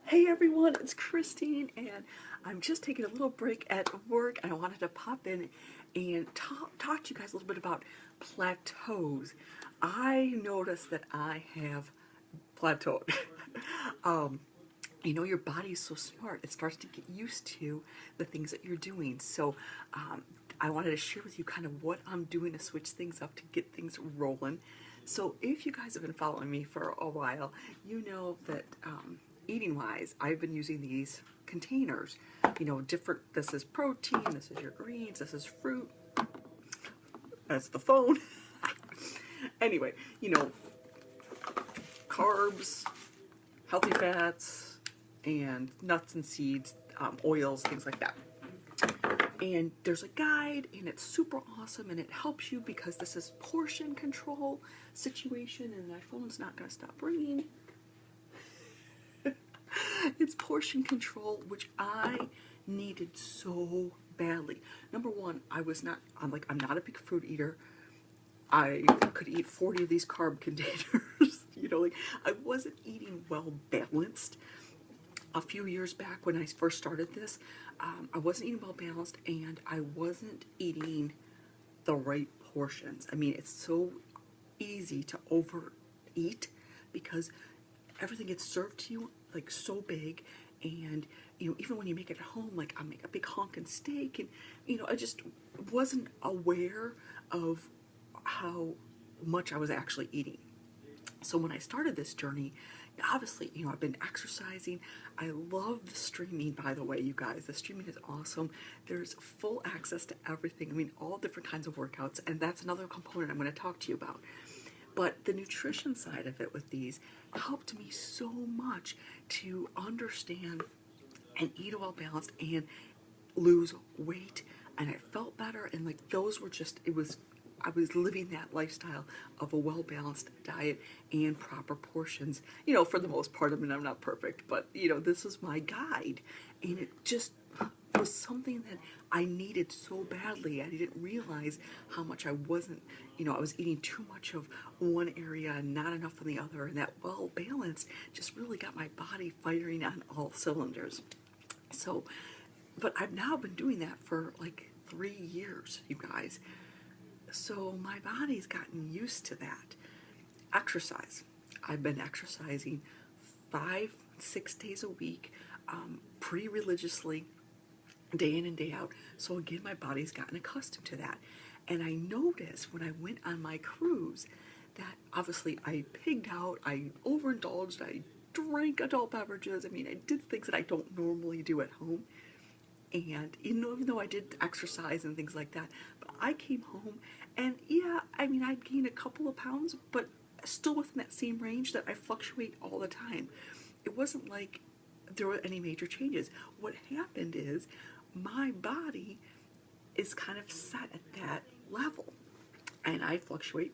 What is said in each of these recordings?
Hey everyone, it's Christine, and I'm just taking a little break at work, and I wanted to pop in and talk to you guys a little bit about plateaus. I noticed that I have plateaued. um, your body is so smart; it starts to get used to the things that you're doing. So, I wanted to share with you kind of what I'm doing to switch things up to get things rolling. So, if you guys have been following me for a while, you know that. Eating wise, I've been using these containers, different. This is protein, this is your greens, this is fruit, that's the phone. Anyway, carbs, healthy fats, and nuts and seeds, oils, things like that. And there's a guide, and it's super awesome, and it helps you because this is portion control situation, and my phone's not going to stop ringing. It's portion control, which I needed so badly. Number one, I'm not a big fruit eater. I could eat 40 of these carb containers. I wasn't eating well balanced. A few years back when I first started this, I wasn't eating well balanced, and I wasn't eating the right portions. I mean, it's so easy to overeat because everything gets served to you like so big, and even when you make it at home, like I make a big honkin' steak, and I just wasn't aware of how much I was actually eating. So when I started this journey, obviously, I've been exercising. I love the streaming, by the way, you guys. The streaming is awesome. There's full access to everything. I mean, all different kinds of workouts, and that's another component I'm going to talk to you about. But the nutrition side of it with these helped me so much to understand and eat well balanced and lose weight. And I felt better. And like those were just, I was living that lifestyle of a well balanced diet and proper portions, for the most part. I mean, I'm not perfect, but this was my guide. And it just was something that I needed so badly. I didn't realize how much I wasn't, I was eating too much of one area and not enough of the other. And that well balanced just really got my body firing on all cylinders. So, but I've now been doing that for like 3 years, you guys. So my body's gotten used to that. Exercise. I've been exercising 5, 6 days a week, pretty religiously, day in and day out. So again, my body's gotten accustomed to that. And I noticed when I went on my cruise that obviously I pigged out, I overindulged, I drank adult beverages. I mean, I did things that I don't normally do at home. And even though I did exercise and things like that, but I came home and yeah, I mean, I'd gained a couple of pounds, but still within that same range that I fluctuate all the time. It wasn't like there were any major changes. What happened is my body is kind of set at that level. And I fluctuate,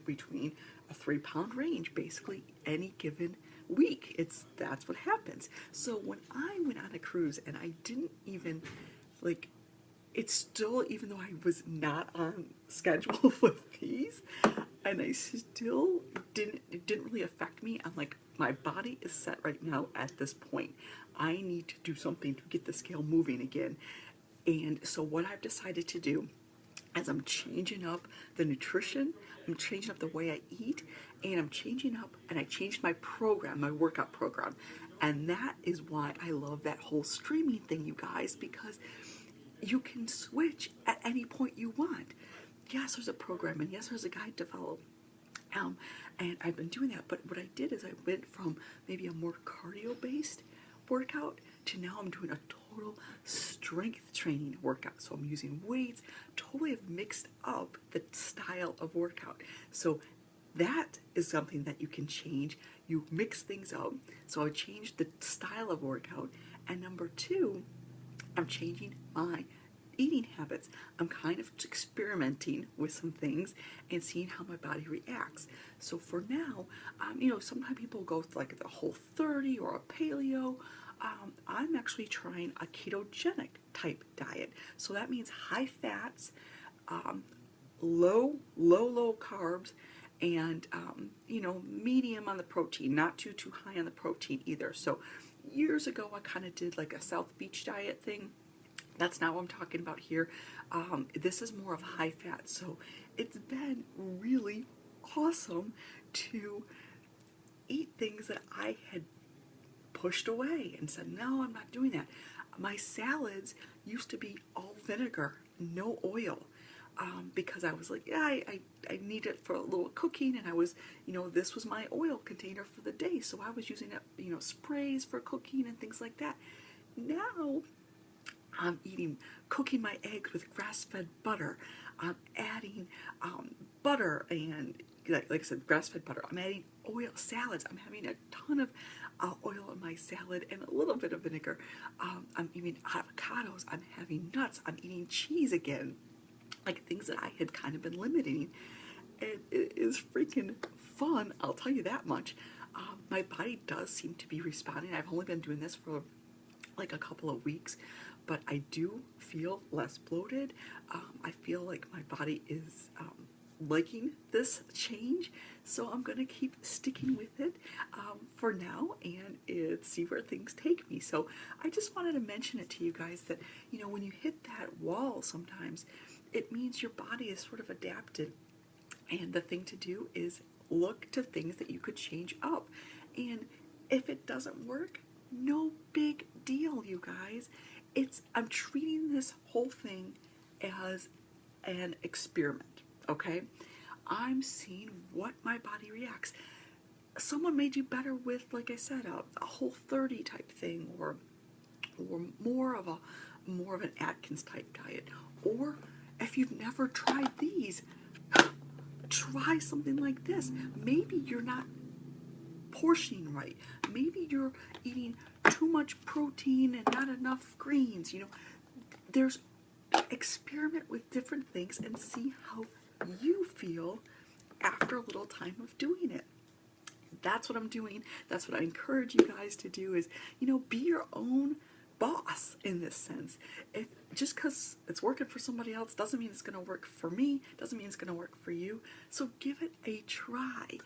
between a 3 pound range, basically any given week. That's what happens. So when I went on a cruise and I didn't even it's still, even though I was not on schedule with these, and I still it didn't really affect me. I'm like, my body is set right now at this point. I need to do something to get the scale moving again. And so what I've decided to do is I'm changing up the nutrition, I'm changing up the way I eat, and I'm changing up, and I changed my program, my workout program. And that is why I love that whole streaming thing, you guys, because you can switch at any point you want. Yes, there's a program, and yes, there's a guide to follow. And I've been doing that, but what I did is I went from maybe a more cardio-based workout to now I'm doing a total strength training workout. So I'm using weights, totally have mixed up the style of workout. So that is something that you can change. You mix things up. So I changed the style of workout. And number two, I'm changing my eating habits. I'm kind of experimenting with some things and seeing how my body reacts. So for now, sometimes people go with like the Whole30 or a paleo. I'm actually trying a ketogenic type diet. So that means high fats, low carbs, and medium on the protein, not too high on the protein either. So years ago, I kind of did like a South Beach diet thing. That's not what I'm talking about here. This is more of high fat, so it's been really awesome to eat things that I had pushed away and said, no, I'm not doing that. My salads used to be all vinegar, no oil, because I was like, yeah, I need it for a little cooking, and I was, this was my oil container for the day, so I was using it, sprays for cooking and things like that. Now, I'm cooking my eggs with grass-fed butter. I'm adding butter and, like I said, grass-fed butter. I'm adding oil salads. I'm having a ton of oil in my salad and a little bit of vinegar. I'm eating avocados. I'm having nuts. I'm eating cheese again. Like things that I had kind of been limiting. And it is freaking fun, I'll tell you that much. My body does seem to be responding. I've only been doing this for like a couple of weeks, but I do feel less bloated. I feel like my body is liking this change, so I'm gonna keep sticking with it for now and see where things take me. So I just wanted to mention it to you guys that, when you hit that wall sometimes, it means your body is sort of adapted, and the thing to do is look to things that you could change up. And if it doesn't work, no big deal, you guys. I'm treating this whole thing as an experiment, okay? I'm seeing what my body reacts. Someone may do better with, like I said, a Whole30 type thing, or more of an Atkins type diet. Or if you've never tried these, try something like this. Maybe you're not portioning right. Maybe you're eating too much protein and not enough greens. There's experiment with different things and see how you feel after a little time of doing it. That's what I'm doing. That's what I encourage you guys to do is, be your own boss in this sense. Just because it's working for somebody else doesn't mean it's going to work for me, doesn't mean it's going to work for you. So give it a try.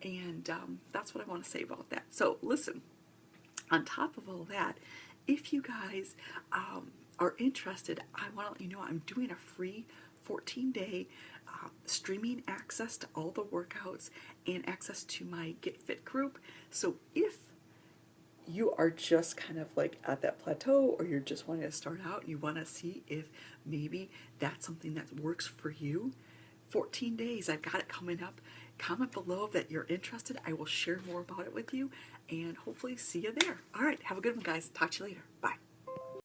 And that's what I want to say about that. So listen, on top of all that, if you guys are interested, I want to let you know I'm doing a free 14-day streaming access to all the workouts and access to my Get Fit group. So if you are just kind of like at that plateau, or you're just wanting to start out and you want to see if maybe that's something that works for you, 14 days, I've got it coming up. Comment below that you're interested. I will share more about it with you and hopefully see you there. All right, have a good one, guys. Talk to you later. Bye.